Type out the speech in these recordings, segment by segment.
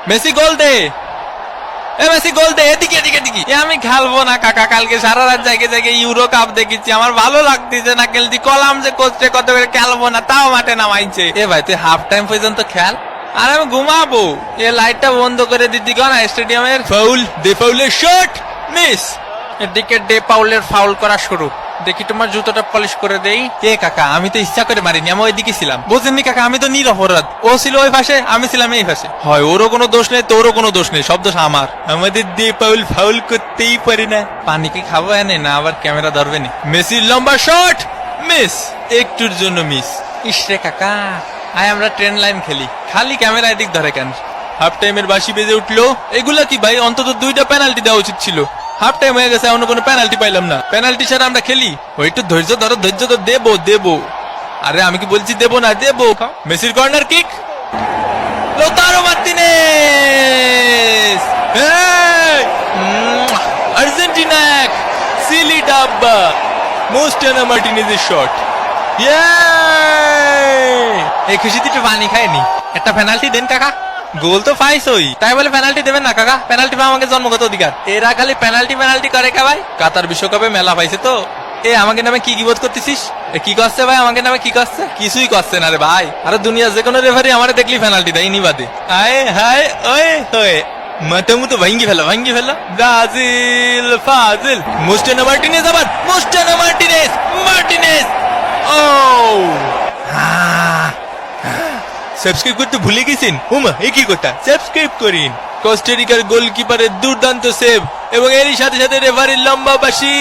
Messi গোল দে, Messi গোল দে, এদিকে এদিকে এদিকে। আমি খেলবো না কাকা, কালকে সারা রাত জায়গায় জায়গায় ইউরো কাপ দেখেছি, আমার ভালো লাগতেছে না খেলতে। কলাম যে কোচে কত করে খেলবো না, তাও মাঠে নামাইছে। এ ভাই তুই হাফ টাইম পর্যন্ত খেল, আর আমি ঘুমাবো। এ লাইটটা বন্ধ করে দিতি না স্টেডিয়ামের। ফাউল, দে পাউলের শট, মিস। এদিকে ডে পাউলের ফাউল করা শুরু। দেখি তোমার জুতোটা পলিশ করে দেই। এ কাকা, আমি তো ইচ্ছা করে মারিনি, আমি ওইদিকে ছিলাম। বুঝেননি কাকা, আমি তো নিরপরাধ। ও ছিল ওই পাশে, আমি ছিলাম এই পাশে। হয় ওরও কোনো দোষ নেই, তোরও কোনো দোষ নেই, সব দোষ আমার। আমাদের ডে পাউল ফাউল করতেই পারি না। পানি কি খাবো এনে, না আবার ক্যামেরা ধরবে নি? মেসির লম্বা শট, মিস, একটুর জন্য মিস। ইসরে কাকা, আয় আমরা ট্রেন লাইন খেলি, খালি ক্যামেরা এদিক ধরে কেন? হাফ টাইমের বাঁশি বেজে উঠলো। এগুলা কি ভাই, অন্তত 2টা পেনাল্টি দেওয়া উচিত ছিল। হাফ টাইম হয়ে গেছে, অন্য কোনো পেনাল্টি পাইলাম না। পেনাল্টি ছাড়া আমরা খেলি? ওই একটু ধৈর্য ধরো, ধৈর্য তো দেবো দেবো। আরে আমি কি বলছি দেবো না, দেবো। মেসির কর্নার কিক, লোতারো মার্টিনেজ, আর্জেন্টিনা এক, সিলি ডাব্বা, মোস্টানা মার্টিনেজের শট। এই খুশিতে একটু পানি খায়নি। একটা পেনাল্টি দেন কাকা। গোল তো পাইছই, তাই বলে পেনাল্টি দেবেন না কাকা? পেনাল্টি পাওয়া আমাকে জন্মগত অধিকার। এরা খালি পেনাল্টি পেনাল্টি করে কা ভাই? কাতার বিশ্বকাপে মেলা পাইছে তো। এ আমাকে নামে কি বোধ করতেছিস? কি করছে ভাই আমাকে নামে? কি করছে? কিছুই করছে না রে ভাই। আরে দুনিয়ার যে কোনো রেফারি আমারে দেখলি পেনাল্টি দেয়, ইনি বাদে। আয় হায় ওয়ে হয়ে মাথা মুতো ভাঙ্গি ফেলো, ভাঙ্গি ফেলো। ব্রাজিল ফাজিল, মোস্টানা মার্টিনেজ, আবার মোস্টানা মার্টিনেজ, মার্টিনেজ। ও সাবস্ক্রাইব করতে ভুলে গেছেন? হুমা এ কি কথা? সাবস্ক্রাইব করিন। কোস্টারিকার গোলকিপারের দুর্দান্ত সেভ এবং এরই সাথে সাথে রেফারির লম্বা বাঁশি।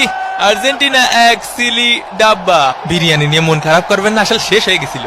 আর্জেন্টিনা এক, সিলি ডাব্বা। বিরিয়ানি নিয়ে মন খারাপ করবেন না, আসলে শেষ হয়ে গেছিল।